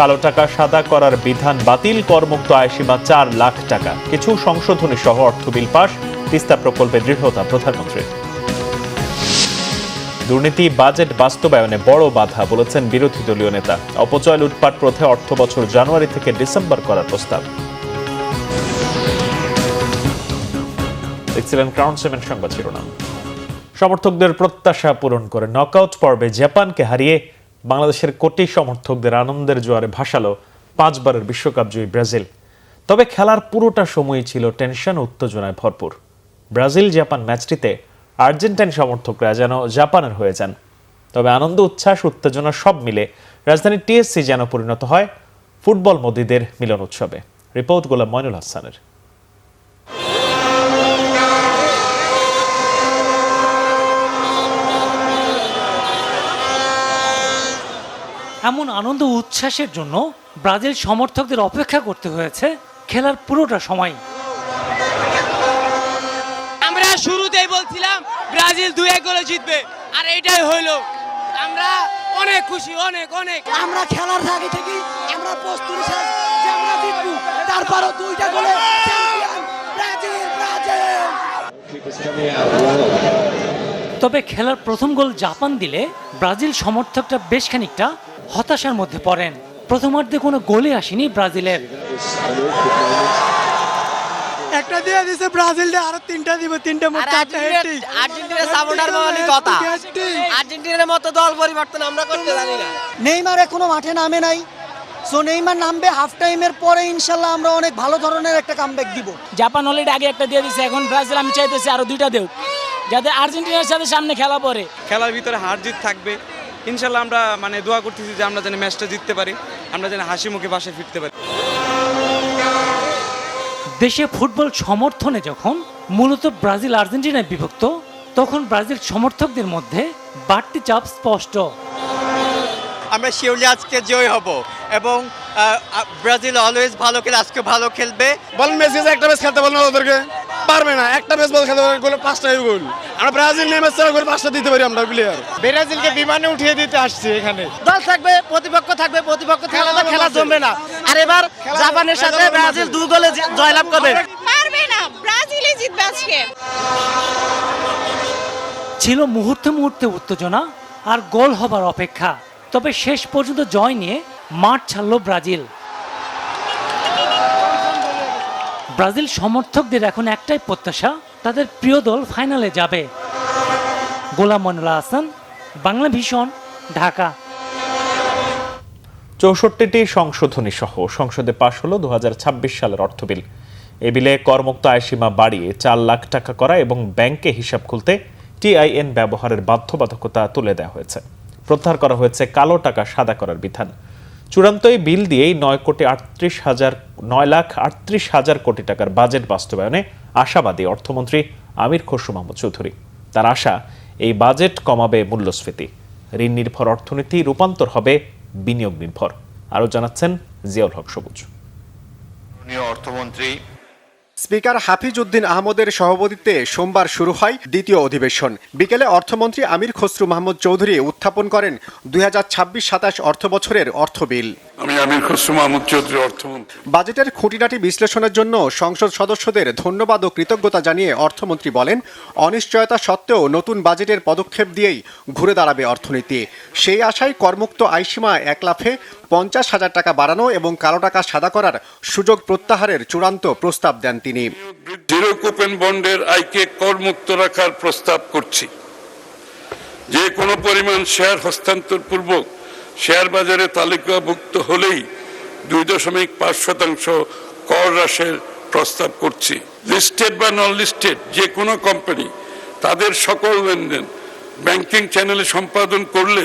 কালো টাকা সাদা করার বিধান বাতিল, করমুক্ত আয়সীমা 4 লাখ টাকা। কিছু সংশোধনী সহ অর্থ বিল পাশ, তিস্তা প্রকল্পে দৃঢ়তা প্রধানমন্ত্রীর। দুর্নীতি বাজেট বাস্তবায়নে বড় বাধা বলেছেন বিরোধী দলীয় নেতা। অপচয় লুটপাট রোধে অর্থ বছর জানুয়ারি থেকে ডিসেম্বর করার প্রস্তাব। দেখছিলেন ক্রাউন 7 সংবাদ শিরোনাম। সমর্থকদের প্রত্যাশা পূরণ করে নকআউট পর্বে জাপানকে হারিয়ে বাংলাদেশের কোটি সমর্থকদের আনন্দের জোয়ারে ভাসালো 5 বারের বিশ্বকাপ জয়ী ব্রাজিল। তবে খেলার পুরোটা সময়ই ছিল টেনশন ও উত্তেজনায় ভরপুর। ব্রাজিল জাপান ম্যাচটিতে আর্জেন্টাইন সমর্থকরা যেন জাপানের হয়ে যান। তবে আনন্দ, উচ্ছ্বাস, উত্তেজনা সব মিলে রাজধানী টিএসসি যেন পরিণত হয় ফুটবল মদিদের মিলন উৎসবে। রিপোর্ট গোলাম মইনুল হাসানের। এমন আনন্দ উচ্ছ্বাসের জন্য ব্রাজিল সমর্থকদের অপেক্ষা করতে হয়েছে খেলার পুরোটা সময়। আমরা শুরুতেই বলছিলাম ব্রাজিল 2-1 গোলে জিতবে, আর এটাই হইলো। আমরা অনেক খুশি, অনেক অনেক। আমরা খেলার আগে থেকে আমরা প্রস্তুতি ছিলাম যে আমরা জিতবো, তারপরও 2টা গোলে চ্যাম্পিয়ন ব্রাজিল। তবে খেলার প্রথম গোল জাপান দিলে ব্রাজিল সমর্থকরা বেশ খানিকটা হতাশার মধ্যে পড়েন। প্রথমার্ধে কোনো গোলে আসেনি ব্রাজিলের। একটা দিয়ে দিছে ব্রাজিলটা, আরো 3টা দিব, 3টার মধ্যে আর্জেন্টিনার সাপোর্টার বলি কথা, আর্জেন্টিনার মতো দল পরিবর্তন আমরা করতে জানি না। নেইমার এখনো মাঠে নামে নাই, সো নেইমার নামবে হাফ টাইমের পরে। ইনশাল্লাহ আমরা অনেক ভালো ধরনের একটা কামব্যাক দিব। জাপান অলরেডি আগে একটা দিয়ে দিচ্ছে, এখন ব্রাজিল আমি চাইতেছি আরো 2টা দেও, যাতে আর্জেন্টিনার সাথে সামনে খেলা পড়ে। খেলার ভিতরে হার জিত থাকবে ইনশাল্লাহ। আমরা দোয়া করতেছি যে আমরা যেন ম্যাচটা জিততে পারি, আমরা যেন হাসি মুখে বাসায় ফিরতে পারি। দেশে ফুটবল সমর্থনে যখন মূলত ব্রাজিল আর্জেন্টিনায় বিভক্ত, তখন ব্রাজিল সমর্থকদের মধ্যে বাড়তি চাপ স্পষ্ট। আমরা শিওরলি আজকে জয় হব এবং ব্রাজিল অলওয়েজ ভালো খেলে, আজকে ভালো খেলবে। বল মেসি একটা ম্যাচ খেলতে বল না, ওদেরকে পারবে না। একটা ম্যাচ বল খেলতে গোল 5টাই গোল। আমরা ব্রাজিল নিয়ে ম্যাচ করে 5টা দিতে পারি আমরা প্লেয়ার। ব্রাজিলকে বিমানে উঠিয়ে দিতে আসছি এখানে। দল থাকবে, প্রতিপক্ষ থাকবে, প্রতিপক্ষ খেলা জমবে না। আর এবার জাপানের সাথে ব্রাজিল 2 গোলে জয়লাভ করবে। পারবে না, ব্রাজিলই জিতবে আজকে। ছিল মুহূর্তে মুহূর্তে উত্তেজনা আর গোল হবার অপেক্ষা। তবে শেষ পর্যন্ত জয় নিয়ে মাঠ ছাড়ল ব্রাজিল। ব্রাজিল সমর্থকদের এখন একটাই প্রত্যাশা, তাদের প্রিয় দল ফাইনালে যাবে। গোলাম মইনুল হাসান, বাংলা ভিশন, ঢাকা। 64টি সংশোধনী সহ সংসদে পাশ হলো 2026 সালের অর্থ বিল। এ বিলে করমুক্ত আয়সীমা বাড়িয়ে 4 লাখ টাকা করা এবং ব্যাংকে হিসাব খুলতে টিআইএন ব্যবহারের বাধ্যবাধকতা তুলে দেওয়া হয়েছে। প্রত্যাহার করা হয়েছে কালো টাকা সাদা করার বিধান। চূড়ান্ত এই বিল দিয়েই 9,38,000 কোটি টাকার বাজেট বাস্তবায়নে আশাবাদী অর্থমন্ত্রী আমির খসরু মাহমুদ চৌধুরী। তার আশা, এই বাজেট কমাবে মূল্যস্ফীতি, ঋণ নির্ভর অর্থনীতি রূপান্তর হবে বিনিয়োগ নির্ভর। আরও জানাচ্ছেন জিয়াউল হক সবুজ। অর্থমন্ত্রী স্পিকার হাফিজ উদ্দিন আহমদের সভাপতিত্বে সোমবার শুরু হয় দ্বিতীয় অধিবেশন। বিকেলে অর্থমন্ত্রী আমির খসরু মাহমুদ চৌধুরী উত্থাপন করেন 2026-27 অর্থ বছরের অর্থ বিল। আমি আমির খসরু মাহমুদ চৌধুরী, অর্থমন্ত্রী। বাজেটের খুঁটিনাটি বিশ্লেষণের জন্য সংসদ সদস্যদের ধন্যবাদ ও কৃতজ্ঞতা জানিয়ে অর্থমন্ত্রী বলেন, অনিশ্চয়তা সত্ত্বেও নতুন বাজেটের পদক্ষেপ দিয়েই ঘুরে দাঁড়াবে অর্থনীতি। সেই আশায় করমুক্ত আয়সীমা 1 লাফে 50,000 টাকা বাড়ানো এবং কালো টাকা সাদা করার সুযোগ প্রত্যাহারের চূড়ান্ত প্রস্তাব দেন তিনি। জিরো কুপন বন্ডের আয়কে করমুক্ত রাখার প্রস্তাব করছি। যে কোনো পরিমাণ শেয়ার হস্তান্তর পূর্বক শেয়ার বাজারে তালিকাভুক্ত হলেই 2.5% কর হ্রাসের প্রস্তাব করছি। লিস্টেড বা নন লিস্টেড যে কোনো কোম্পানি তাদের সকল লেনদেন ব্যাংকিং চ্যানেলে সম্পাদন করলে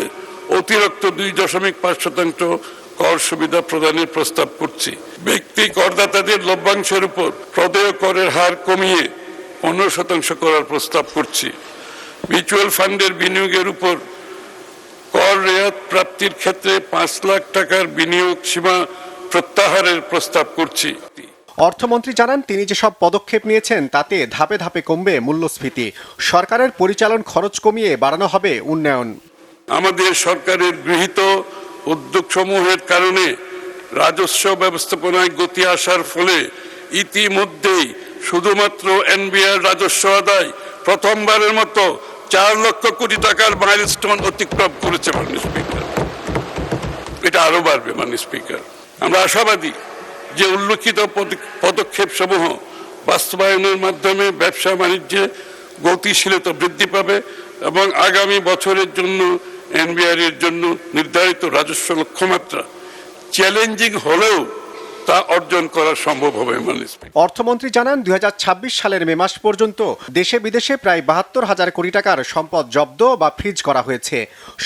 অতিরিক্ত 2.5% কর সুবিধা প্রদানের প্রস্তাব করছি। ব্যক্তি করদাতাদের লভ্যাংশের উপর প্রদেয় করের হার কমিয়ে 15% করার প্রস্তাব করছি। মিউচুয়াল ফান্ডের বিনিয়োগের উপর কর রেয়াত প্রাপ্তির ক্ষেত্রে 5 লাখ টাকার বিনিয়োগ সীমা প্রত্যাহারের প্রস্তাব করছি। অর্থমন্ত্রী জানান, তিনি যেসব পদক্ষেপ নিয়েছেন তাতে ধাপে ধাপে কমবে মূল্যস্ফীতি। সরকারের পরিচালন খরচ কমিয়ে বাড়ানো হবে উন্নয়ন। আমাদের সরকারের গৃহীত উদ্যোগসমূহের কারণে রাজস্ব ব্যবস্থাপনায় গতি আসার ফলে ইতিমধ্যেই শুধুমাত্র এনবিআর রাজস্ব আদায় প্রথমবারের মতো 4 লক্ষ কোটি টাকার মাইলস্টোন অতিক্রম করেছে মাননীয় স্পিকার। এটা আরো বাড়বে মাননীয় স্পিকার। আমরা আশাবাদী যে উল্লেখিত পদক্ষেপ সমূহ বাস্তবায়নের মাধ্যমে ব্যবসা বাণিজ্যে গতিশীলতা বৃদ্ধি পাবে এবং আগামী বছরের জন্য এনবিআর এর জন্য নির্ধারিত রাজস্ব লক্ষ্যমাত্রা চ্যালেঞ্জিং হলেও তা অর্জন করা সম্ভব হবে। অর্থমন্ত্রী জানান 2026 সালের মে মাস পর্যন্ত দেশে বিদেশে প্রায় 72,000 কোটি টাকার সম্পদ জব্দ বা ফ্রিজ করা হয়েছে।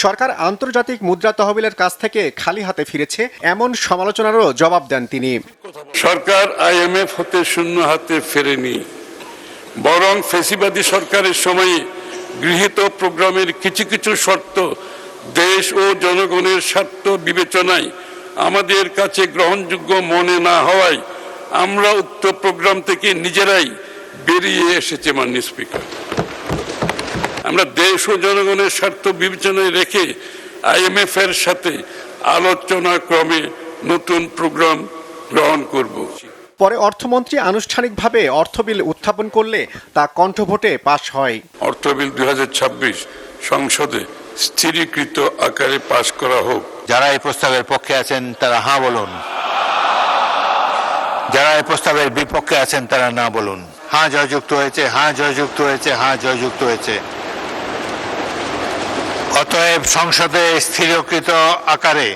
সরকার আন্তর্জাতিক মুদ্রা তহবিলের কাছ থেকে খালি হাতে ফিরেছে, এমন সমালোচনারও জবাব দেন তিনি। সরকার আইএমএফ হতে শূন্য হাতে ফেরেনি, বরং ফেসিবাদী সরকারের সময়ে গৃহীত প্রোগ্রামের কিছু কিছু শর্ত দেশ ও জনগণের স্বার্থ বিবেচনায় আমাদের কাছে গ্রহণযোগ্য মনে না হওয়ায় আমরা উক্ত প্রোগ্রাম থেকে নিজেরাই বেরিয়ে এসেছে মাননীয় স্পিকার। আমরা দেশ ও জনগণের স্বার্থ বিবেচনায় রেখে আইএমএফ এর সাথে আলোচনা ক্রমে নতুন প্রোগ্রাম গ্রহণ করব। পরে অর্থমন্ত্রী আনুষ্ঠানিকভাবে অর্থ বিল উত্থাপন করলে তা কণ্ঠভোটে পাশ হয়। অর্থ বিল 2026 সংসদে স্থিরীকৃত আকারে পাশ করা হোক। যারা এই প্রস্তাবের পক্ষে আছেন তারা হ্যাঁ বলুন, যারা এই প্রস্তাবের বিপক্ষে আছেন তারা না বলুন। হ্যাঁ জয়যুক্ত হয়েছে, হ্যাঁ জয়যুক্ত হয়েছে, হ্যাঁ জয়যুক্ত হয়েছে। অতএব সংসদে স্থিরীকৃত আকারে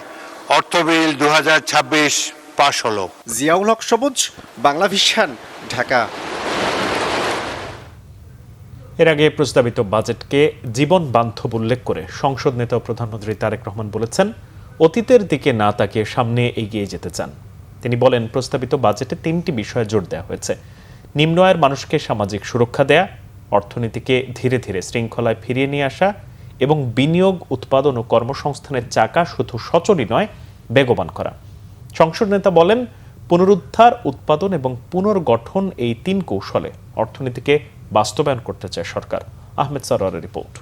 অর্থ বিল 2026 পাশ হলো। জিয়াউল হক সবুজ, বাংলা ভিশন, ঢাকা। এর আগে প্রস্তাবিত বাজেটকে জীবন বান্ধব উল্লেখ করে সংসদ নেতা ও প্রধানমন্ত্রী তারেক রহমান বলেছেন, অতীতের দিকে না তাকিয়ে সামনে এগিয়ে যেতে চান। তিনি বলেন, প্রস্তাবিত বাজেটে 3টি বিষয়ে জোর দেওয়া হয়েছে: নিম্ন আয়ের মানুষকে সামাজিক সুরক্ষা দেয়া, অর্থনীতিকে ধীরে ধীরে শৃঙ্খলায় ফিরিয়ে নিয়ে আসা এবং বিনিয়োগ, উৎপাদন ও কর্মসংস্থানের চাকা শুধু সচলই নয়, বেগবান করা। সংসদ নেতা বলেন, পুনরুদ্ধার, উৎপাদন এবং পুনর্গঠন এই 3 কৌশলে অর্থনীতিকে বাস্তবায়ন করতে চায় সরকার। আহমেদ সরওয়ারের রিপোর্ট।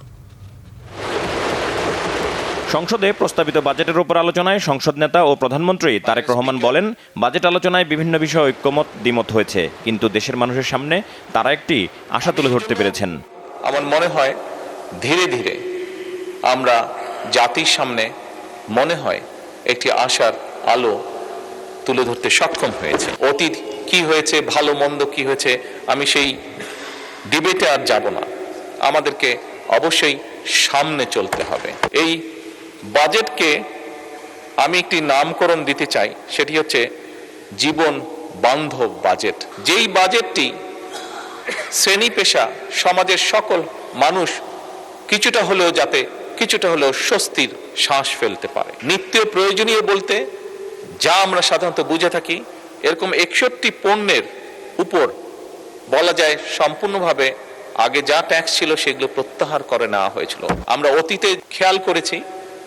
সংসদে প্রস্তাবিত বাজেটের উপর আলোচনায় সংসদ নেতা ও প্রধানমন্ত্রী তারেক রহমান বলেন, বাজেট আলোচনায় বিভিন্ন বিষয়ে ঐক্যমত দ্বিমত হয়েছে, কিন্তু দেশের মানুষের সামনে তারা একটি আশা তুলে ধরতে পেরেছেন। আমার মনে হয় ধীরে ধীরে আমরা জাতির সামনে মনে হয় একটি আশার আলো তুলে ধরতে সক্ষম হয়েছে। অতীত কি হয়েছে, ভালো মন্দ কি হয়েছে, আমি সেই ডিবেটে আর যাব না। আমাদেরকে অবশ্যই সামনে চলতে হবে। এই বাজেটকে আমি একটি নামকরণ দিতে চাই, সেটি হচ্ছে জীবন বান্ধব বাজেট। যেই বাজেটটি শ্রেণী পেশা সমাজের সকল মানুষ কিছুটা হলেও স্বস্তির শ্বাস ফেলতে পারে। নিত্য প্রয়োজনীয় বলতে যা আমরা সাধারণত বুঝে থাকি, এরকম 61 পণ্যের উপর বলা যায় সম্পূর্ণভাবে আগে যা ট্যাক্স ছিল সেগুলো প্রত্যাহার করে নেওয়া হয়েছিল। আমরা অতীতে খেয়াল করেছি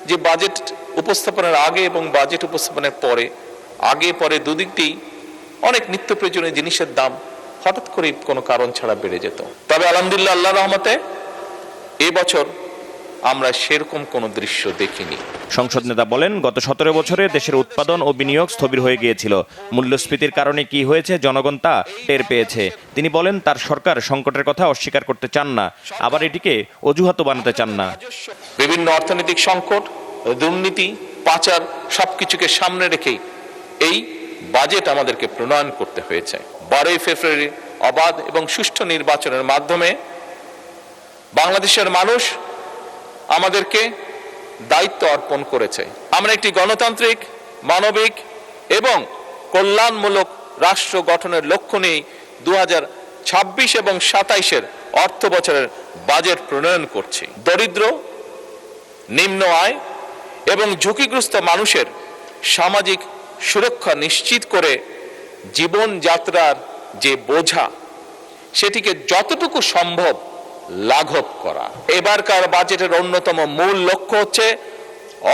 যে বাজেট উপস্থাপনের আগে এবং বাজেট উপস্থাপনের পরে, আগে পরে দুদিকটি অনেক নিত্য প্রয়োজনীয় জিনিসের দাম হঠাৎ করে কোনো কারণ ছাড়া বেড়ে যেত। তবে আলহামদুলিল্লাহ, আল্লাহর রহমতে এবছর আমরা সেরকম কোনো দৃশ্য দেখিনি। সংসদ নেতা বলেন, গত 17 বছরে দেশের উৎপাদন ও বিনিয়োগ স্থবির হয়ে গিয়েছিল। মূল্যস্ফীতির কারণে কি হয়েছে জনগণ তা টের পেয়েছে। তিনি বলেন, তার সরকার সংকটের কথা অস্বীকার করতে চান না, আবার এটিকে অজুহাত বানাতে চান না। বিভিন্ন অর্থনৈতিক সংকট, দুর্নীতি, পাচার সবকিছুকে সামনে রেখেই এই বাজেট আমাদেরকে প্রণয়ন করতে হয়েছে। 12 ফেব্রুয়ারি অবাধ এবং সুষ্ঠু নির্বাচনের মাধ্যমে বাংলাদেশের মানুষ আমাদেরকে দায়িত্ব অর্পণ করেছে। আমরা একটি গণতান্ত্রিক, মানবিক এবং কল্যাণমূলক রাষ্ট্র গঠনের লক্ষ্য নিয়ে 2026 এবং 27-এর অর্থ বছরের বাজেট প্রণয়ন করছি। দরিদ্র, নিম্ন আয় এবং ঝুঁকিগ্রস্ত মানুষের সামাজিক সুরক্ষা নিশ্চিত করে জীবনযাত্রার যে বোঝা, সেটিকে যতটুকু সম্ভব লাঘব করা। এবারকার বাজেটের অন্যতম মূল লক্ষ্য হচ্ছে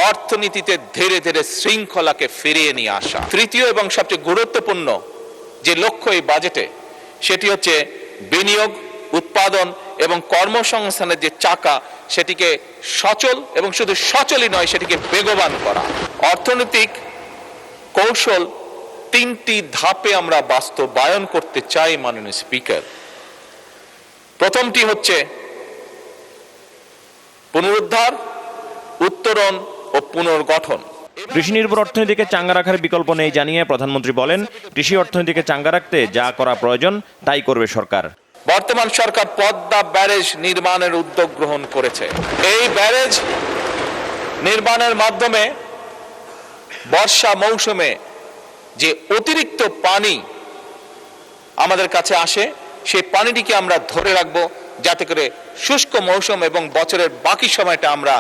অর্থনীতিতে ধীরে ধীরে শৃঙ্খলাকে ফিরিয়ে নিয়ে আসা। তৃতীয় এবং সবচেয়ে গুরুত্বপূর্ণ যে লক্ষ্য এই বাজেটে, সেটি হচ্ছে বিনিয়োগ, উৎপাদন এবং কর্মসংস্থানের যে চাকা, সেটিকে সচল এবং শুধু সচলই নয়, সেটিকে বেগবান করা। অর্থনৈতিক কৌশল 3টি ধাপে আমরা বাস্তবায়ন করতে চাই মাননীয় স্পিকার। প্রথমটি হচ্ছে পুনরুদ্ধার, উত্তরণ ও পুনর্গঠন। কৃষি নির্ভর অর্থনীতিকে চাঙ্গা রাখার বিকল্প নেই জানিয়ে প্রধানমন্ত্রী বলেন, কৃষি অর্থনীতিকে চাঙ্গা রাখতে যা করা প্রয়োজন তাই করবে সরকার। বর্তমান সরকার পদ্মা ব্যারেজ নির্মাণের উদ্যোগ গ্রহণ করেছে। এই ব্যারেজ নির্মাণের মাধ্যমে বর্ষা মৌসুমে যে অতিরিক্ত পানি আমাদের কাছে আসে, সেই পানিটিকে আমরা ধরে রাখবো, যাতে করে শুষ্ক মৌসুম এবং বছরের বাকি সময়টা আমরা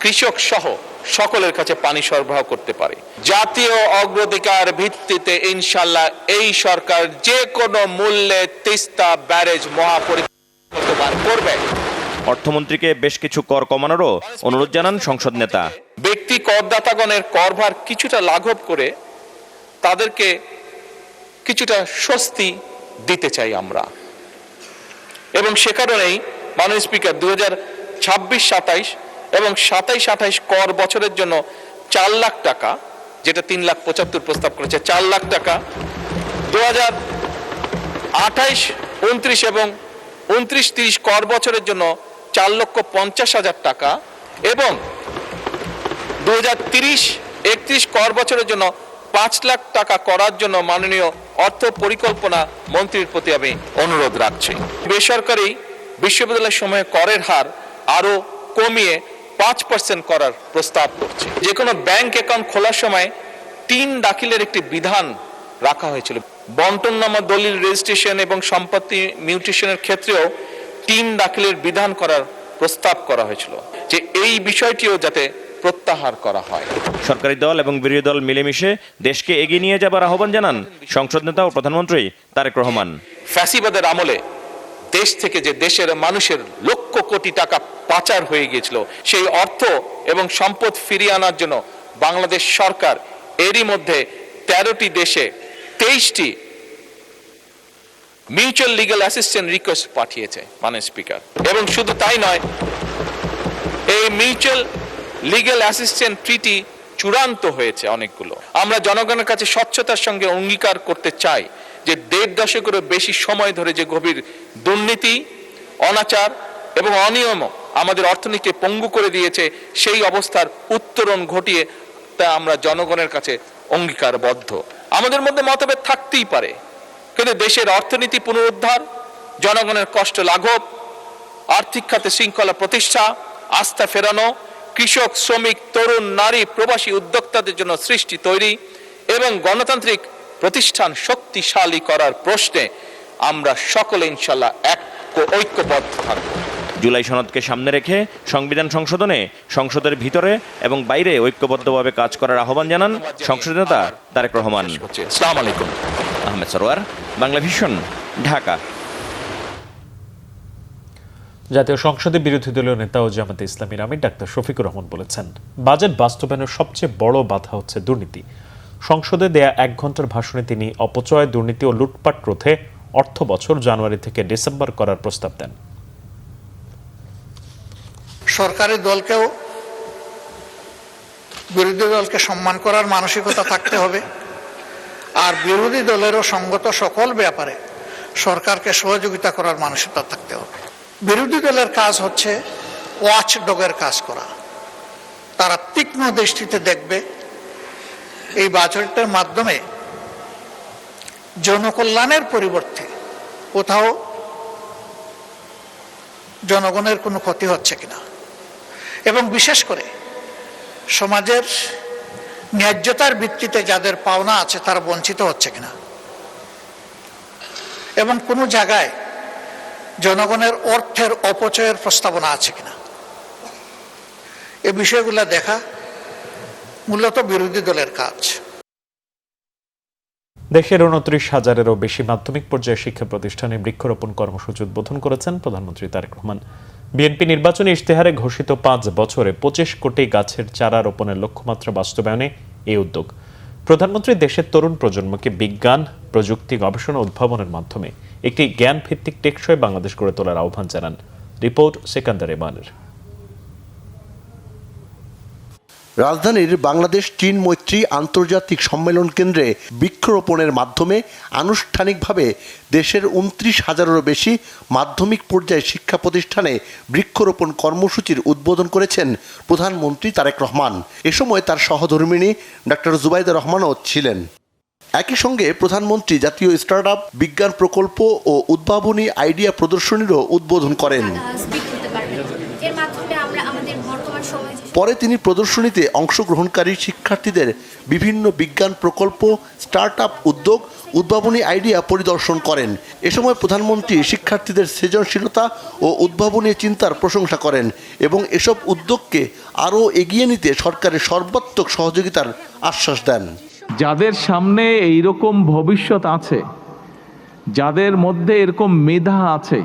কৃষক সহ সকলের কাছে পানি সরবরাহ করতে পারি। জাতীয় অগ্রাধিকার ভিত্তিতে ইনশাল্লাহ এই সরকার যে কোনো মূল্যে তিস্তা ব্যারেজ মহাপরিকল্পনা করবে। অর্থমন্ত্রীকে বেশ কিছু কর কমানোরও অনুরোধ জানান সংসদ নেতা। ব্যক্তি করদাতাগণের করভার কিছুটা লাঘব করে তাদেরকে কিছুটা স্বস্তি দিতে চাই আমরা, এবং সে কারণেই মাননীয় স্পিকার 2026-27 এবং 27-28 কর বছরের জন্য 4 লাখ টাকা, যেটা 3,75,000 প্রস্তাব করেছে, 4 লাখ টাকা, 2028-29 এবং 29-30 কর বছরের জন্য 4,50,000 টাকা এবং 2030-31 কর বছরের জন্য 5 লাখ টাকা করার জন্য মাননীয় অর্থ পরিকল্পনা মন্ত্রীর প্রতি আমি অনুরোধ রাখছি। বেসরকারি বিশ্ববিদ্যালয়ের সময়ে করের হার আরো কমিয়ে 5% করার প্রস্তাব করছে। যে কোনো ব্যাংক অ্যাকাউন্ট খোলার সময় 3 দাখিলের একটি বিধান রাখা হয়েছিল। বন্টননামা দলিল রেজিস্ট্রেশন এবং সম্পত্তি মিউটেশনের ক্ষেত্রেও 3 দাখিলের বিধান করার প্রস্তাব করা হয়েছিল, যে এই বিষয়টিও যাতে প্রত্যাহার করা হয়। সরকারি দল এবং বিরোধী দল মিলেমিশে দেশকে এগিয়ে নিয়ে যাবার আহ্বান জানান সংসদ নেতা ও প্রধানমন্ত্রী তারেক রহমান। ফ্যাসিবাদের আমলে দেশ থেকে যে দেশের মানুষের লক্ষ কোটি টাকা পাচার হয়ে গিয়েছিল, সেই অর্থ এবং সম্পদ ফিরিয়ে আনার জন্য বাংলাদেশ সরকার এরই মধ্যে 13টি দেশে 23টি মিউচুয়াল লিগ্যাল অ্যাসিস্ট্যান্স রিকোয়েস্ট পাঠিয়েছে মাননীয় স্পিকার। এবং শুধু তাই নয়, এই মিউচুয়াল লিগ্যাল অ্যাসিস্ট্যান্স ট্রিটি চূড়ান্ত হয়েছে অনেকগুলো। আমরা জনগণের কাছে স্বচ্ছতার সঙ্গে অঙ্গীকার করতে চাই যে 1.5 দশকেরও বেশি সময় ধরে যে গভীর দুর্নীতি, অনাচার এবং অনিয়ম আমাদের অর্থনীতিকে পঙ্গু করে দিয়েছে, সেই অবস্থার উত্তরণ ঘটিয়ে তা আমরা জনগণের কাছে অঙ্গীকারবদ্ধ। আমাদের মধ্যে মতভেদ থাকতেই পারে, কিন্তু দেশের অর্থনীতি পুনরুদ্ধার, জনগণের কষ্ট লাঘব, আর্থিক খাতে শৃঙ্খলা প্রতিষ্ঠা, আস্থা ফেরানো, কৃষক, শ্রমিক, তরুণ, নারী, প্রবাসী উদ্যোক্তাদের জন্য সৃষ্টি তৈরি এবং গণতান্ত্রিক প্রতিষ্ঠান শক্তিশালী করার প্রশ্নে আমরা সকলে ইনশাল্লাহ ঐক্যবদ্ধ থাকব। জুলাই সনদকে সামনে রেখে সংবিধান সংশোধনে সংসদের ভিতরে এবং বাইরে ঐক্যবদ্ধভাবে কাজ করার আহ্বান জানান সংসদ নেতা তারেক রহমান। আসসালামু আলাইকুম। আহমেদ সরোয়ার, বাংলা ভিশন, ঢাকা। জাতীয় সংসদে বিরোধী দলীয় নেতা ও জামায়াতে ইসলামীর আমির ডাক্তার শফিকুর রহমান বলেছেন, বাজেট বাস্তবায়নের সবচেয়ে বড় বাধা হচ্ছে দুর্নীতি। সংসদে দেয়া 1 ঘন্টার ভাষণে তিনি অপচয়, দুর্নীতি ও লুটপাট রোধে অর্থ বছর জানুয়ারি থেকে ডিসেম্বর করার প্রস্তাব দেন। সরকারি দলকেও বিরোধী দলকে সম্মান করার মানসিকতা থাকতে হবে, আর বিরোধী দলেরও সঙ্গত সকল ব্যাপারে সরকারকে সহযোগিতা করার মানসিকতা থাকতে হবে। বিরোধী দলের কাজ হচ্ছে ওয়াচ ডগের কাজ করা। তারা তীক্ষ্ণ দৃষ্টিতে দেখবে এই বাজেটের মাধ্যমে জনকল্যাণের পরিবর্তে কোথাও জনগণের কোনো ক্ষতি হচ্ছে কিনা, এবং বিশেষ করে সমাজের ন্যায্যতার ভিত্তিতে যাদের পাওনা আছে তারা বঞ্চিত হচ্ছে কিনা, এবং কোনো জায়গায় জনগণের অর্থের অপচয়ের প্রস্তাবনা আছে কিনা, এই বিষয়গুলো দেখা মূলত বিরোধী দলের কাজ। দেশের 29,000-এরও বেশি মাধ্যমিক পর্যায়ে শিক্ষা প্রতিষ্ঠানে বৃক্ষরোপণ কর্মসূচি উদ্বোধন করেছেন প্রধানমন্ত্রী তারেক রহমান। বিএনপি নির্বাচনী ইশতেহারে ঘোষিত 5 বছরে 25 কোটি গাছের চারা রোপণের লক্ষ্যমাত্রা বাস্তবায়নে এই উদ্যোগ। প্রধানমন্ত্রী দেশের তরুণ প্রজন্মকে বিজ্ঞান, প্রযুক্তি, গবেষণা উদ্ভাবনের মাধ্যমে একটি জ্ঞান ভিত্তিক টেকসই বাংলাদেশ গড়ে তোলার আহ্বান জানান। রিপোর্ট সেকান্দার ইমানের। রাজধানীর বাংলাদেশ চীন মৈত্রী আন্তর্জাতিক সম্মেলন কেন্দ্রে বৃক্ষরোপণের মাধ্যমে আনুষ্ঠানিকভাবে দেশের ২৯,০০০-এরও বেশি মাধ্যমিক পর্যায়ে শিক্ষা প্রতিষ্ঠানে বৃক্ষরোপণ কর্মসূচির উদ্বোধন করেছেন প্রধানমন্ত্রী তারেক রহমান। এ সময় তার সহধর্মিণী ডাক্তার জুবাইদা রহমানও ছিলেন। একই সঙ্গে প্রধানমন্ত্রী জাতীয় স্টার্টআপ বিজ্ঞান প্রকল্প ও উদ্ভাবনী আইডিয়া প্রদর্শনীরও উদ্বোধন করেন। পরে তিনি প্রদর্শনীতে অংশগ্রহণকারী শিক্ষার্থীদের বিভিন্ন বিজ্ঞান প্রকল্প, স্টার্টআপ উদ্যোগ, উদ্ভাবনী আইডিয়া পরিদর্শন করেন। এ সময় প্রধানমন্ত্রী শিক্ষার্থীদের সৃজনশীলতা ও উদ্ভাবনী চিন্তার প্রশংসা করেন এবং এসব উদ্যোগকে আরও এগিয়ে নিতে সরকারের সর্বাত্মক সহযোগিতার আশ্বাস দেন। যাদের সামনে এইরকম ভবিষ্যৎ আছে, যাদের মধ্যে এরকম মেধা আছে,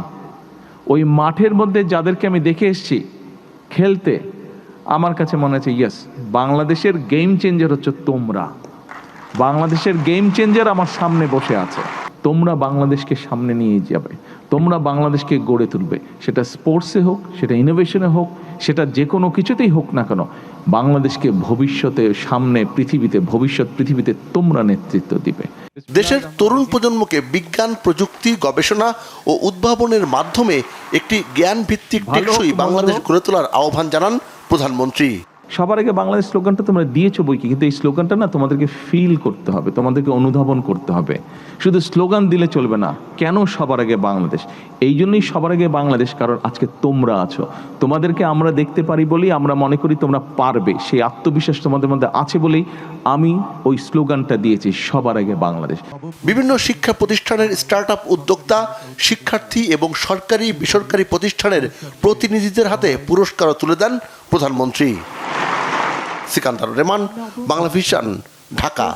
ওই মাঠের মধ্যে যাদেরকে আমি দেখে এসেছি খেলতে, আমার কাছে মনে হচ্ছে ইয়েস, বাংলাদেশের গেম চেঞ্জার হচ্ছে তোমরা। বাংলাদেশের গেম চেঞ্জার আমার সামনে বসে আছে। তোমরা বাংলাদেশকে সামনে নিয়ে যাবে, তোমরা বাংলাদেশকে গড়ে তুলবে, সেটা স্পোর্টসে হোক, সেটা ইনোভেশনে হোক, সেটা যে কোনো কিছুতেই হোক না কেন, বাংলাদেশকে ভবিষ্যতে সামনে ভবিষ্যৎ পৃথিবীতে তোমরা নেতৃত্ব দিবে। দেশের তরুণ প্রজন্মকে বিজ্ঞান, প্রযুক্তি, গবেষণা ও উদ্ভাবনের মাধ্যমে একটি জ্ঞান ভিত্তিক টেকসই বাংলাদেশ গড়ে তোলার আহ্বান জানান প্রধানমন্ত্রী। সবার আগে বাংলাদেশ স্লোগানটা তোমরা দিয়েছো বই কি, কিন্তু এই স্লোগানটা না তোমাদেরকে ফিল করতে হবে, তোমাদেরকে অনুধাবন করতে হবে। শুধু স্লোগান দিলে চলবে না। কেন সবার আগে বাংলাদেশ? এই জন্যই সবার আগে বাংলাদেশ, কারণ আজকে তোমরা আছো। তোমাদেরকে আমরা দেখতে পারি বলেই আমরা মনে করি তোমরা পারবে, সেই আত্মবিশ্বাস তোমাদের মধ্যে আছে বলেই আমি ওই স্লোগানটা দিয়েছি, সবার আগে বাংলাদেশ। বিভিন্ন শিক্ষা প্রতিষ্ঠানের স্টার্টআপ উদ্যোক্তা, শিক্ষার্থী এবং সরকারি বেসরকারি প্রতিষ্ঠানের প্রতিনিধিদের হাতে পুরস্কারও তুলে দেন প্রধানমন্ত্রী। সিকান্দার রেমান, বাংলা ভিশন, ঢাকা।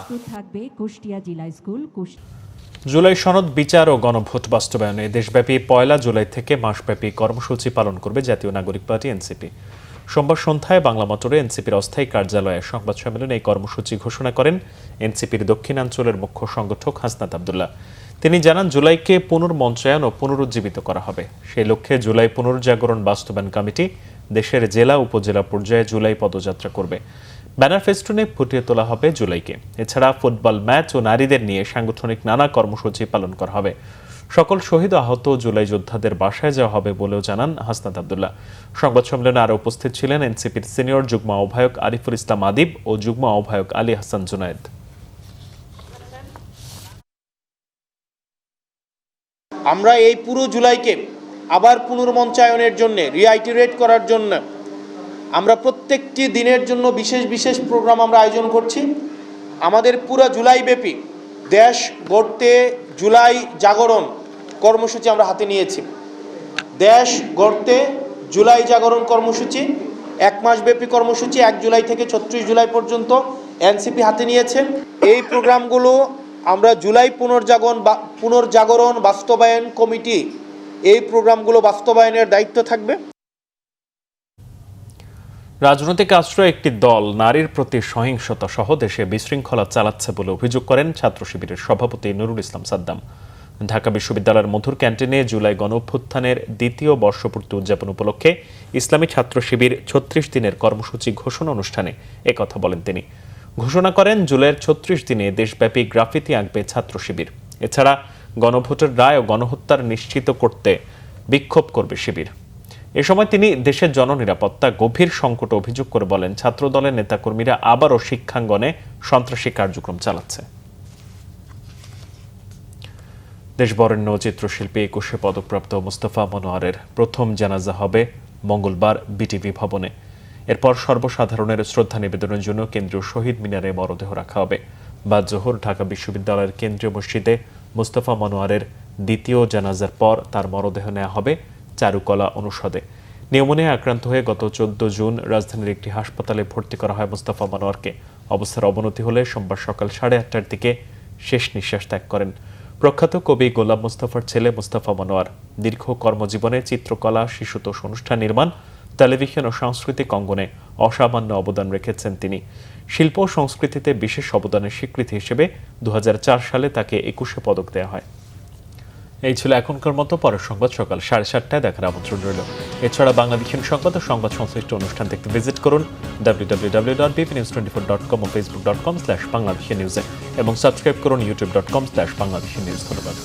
জুলাই সনদ বিচার ও গণভোট বাস্তবায়নে দেশব্যাপী ১ জুলাই থেকে মাসব্যাপী কর্মসূচি পালন করবে জাতীয় নাগরিক পার্টি এনসিপি। সোমবার সন্ধ্যায় বাংলা মোটরে এনসিপির অস্থায়ী কার্যালয়ে সংবাদ সম্মেলনে এই কর্মসূচি ঘোষণা করেন এনসিপির দক্ষিণাঞ্চলের মুখ্য সংগঠক হাসনাত আব্দুল্লাহ। তিনি জানান, জুলাইকে পুনর্মঞ্চায়ন ও পুনরুজ্জীবিত করা হবে। সেই লক্ষ্যে জুলাই পুনর্জাগরণ বাস্তবায়ন কমিটি দেশের জেলা উপজেলা পর্যায়ে জুলাই পদযাত্রা করবে। ব্যানার ফেস্টুনে ফুটিয়ে তোলা হবে জুলাইকে। এছাড়া ফুটবল ম্যাচ ও নারীদের নিয়ে সাংগঠনিক নানা কর্মসূচি পালন করা হবে। সকল শহীদ আহত জুলাই যোদ্ধাদের বাসায় যাওয়া হবে বলেও জানান হাসনাত আব্দুল্লাহ। সংবাদ সম্মেলনে আরও উপস্থিত ছিলেন এনসিপির সিনিয়র যুগ্ম আহ্বায়ক আরিফুল ইসলাম আদিব ও যুগ্ম আহ্বায়ক আলী হাসান জুনায়েদ। আমরা এই পুরো জুলাইকে আবার পুনর্মঞ্চায়নের জন্য, রিআইটারেট করার জন্য আমরা প্রত্যেকটি দিনের জন্য বিশেষ বিশেষ প্রোগ্রাম আমরা আয়োজন করছি। আমাদের পুরো জুলাই ব্যাপী দেশ গড়তে জুলাই জাগরণ কর্মসূচি আমরা হাতে নিয়েছি। দেশ গড়তে জুলাই জাগরণ কর্মসূচি 1 মাসব্যাপী কর্মসূচি 1 জুলাই থেকে 36 জুলাই পর্যন্ত এনসিপি হাতে নিয়েছে। এই প্রোগ্রামগুলো আমরা জুলাই পুনর্জাগরণ বাস্তবায়ন কমিটি, এই প্রোগ্রামগুলো বাস্তবায়নের দায়িত্ব থাকবে। রাজনৈতিক আশ্রয় একটি দল নারীর প্রতি সহিংসতা সহ দেশে বিশৃঙ্খলা চালাচ্ছে বলে অভিযোগ করেন ছাত্র শিবিরের সভাপতি নুরুল ইসলাম সাদ্দাম। ঢাকা বিশ্ববিদ্যালয়ের মধুর ক্যান্টিনে জুলাই গণঅভ্যুত্থানের ২য় বর্ষপূর্তি উদযাপন উপলক্ষে ইসলামী ছাত্র শিবির ৩৬ দিনের কর্মসূচি ঘোষণা অনুষ্ঠানে একথা বলেন তিনি। ঘোষণা করেন, জুলাইয়ের ৩৬ দিনে দেশব্যাপী গ্রাফিতি আঁকবে ছাত্র শিবির। এছাড়া গণভোটের রায় ও গণহত্যার নিশ্চিত করতে বিক্ষোভ করবে শিবির। এ সময় তিনি দেশের জননিরাপত্তা গভীর সংকট অভিযোগ করে বলেন, ছাত্র দলের নেতাকর্মীরা আবারও শিক্ষাঙ্গনে সন্ত্রাসী কার্যক্রম চালাচ্ছে। দেশবরেণ্য চিত্রশিল্পী ২১শে পদকপ্রাপ্ত মোস্তফা মনোয়ারের প্রথম জানাজা হবে মঙ্গলবার বিটিভি ভবনে। এরপর সর্বসাধারণের শ্রদ্ধা নিবেদনের জন্য কেন্দ্রীয় শহীদ মিনারে মরদেহ রাখা হবে। বাদ জোহর ঢাকা বিশ্ববিদ্যালয়ের কেন্দ্রীয় মসজিদে মোস্তফা মনোয়ারের দ্বিতীয় জানাজার পর তার মরদেহ নেওয়া হবে চারুকলা অনুষদে। নিউমোনিয়া আক্রান্ত হয়ে গত 14 জুন রাজধানীর একটি হাসপাতালে ভর্তি করা হয় মোস্তফা মনোয়ারকে। অবস্থার অবনতি হলে সোমবার সকাল 8:30টার দিকে শেষ নিঃশ্বাস ত্যাগ করেন। প্রখ্যাত কবি গোলাম মোস্তফার ছেলে মোস্তফা মনোয়ার দীর্ঘ কর্মজীবনে চিত্রকলা, শিশুতোষ অনুষ্ঠান নির্মাণ, টেলিভিশন ও সাংস্কৃতিক অঙ্গনে অসামান্য অবদান রেখেছেন তিনি। শিল্প ও সংস্কৃতিতে বিশেষ অবদানের স্বীকৃতি হিসেবে 2004 সালে তাকে 21শে পদক দেওয়া হয়। এই ছিল এখনকার মতো, পরের সংবাদ সকাল 7:30টায় দেখার আমন্ত্রণ রইল। এছাড়া বাংলাদেশের সংবাদ ও সংবাদ সংশ্লিষ্ট অনুষ্ঠান দেখতে ভিজিট করুন www.bpnews24.com ও facebook.com/bangladeshinews এবং সাবস্ক্রাইব করুন youtube.com/bangladeshinews। ধন্যবাদ।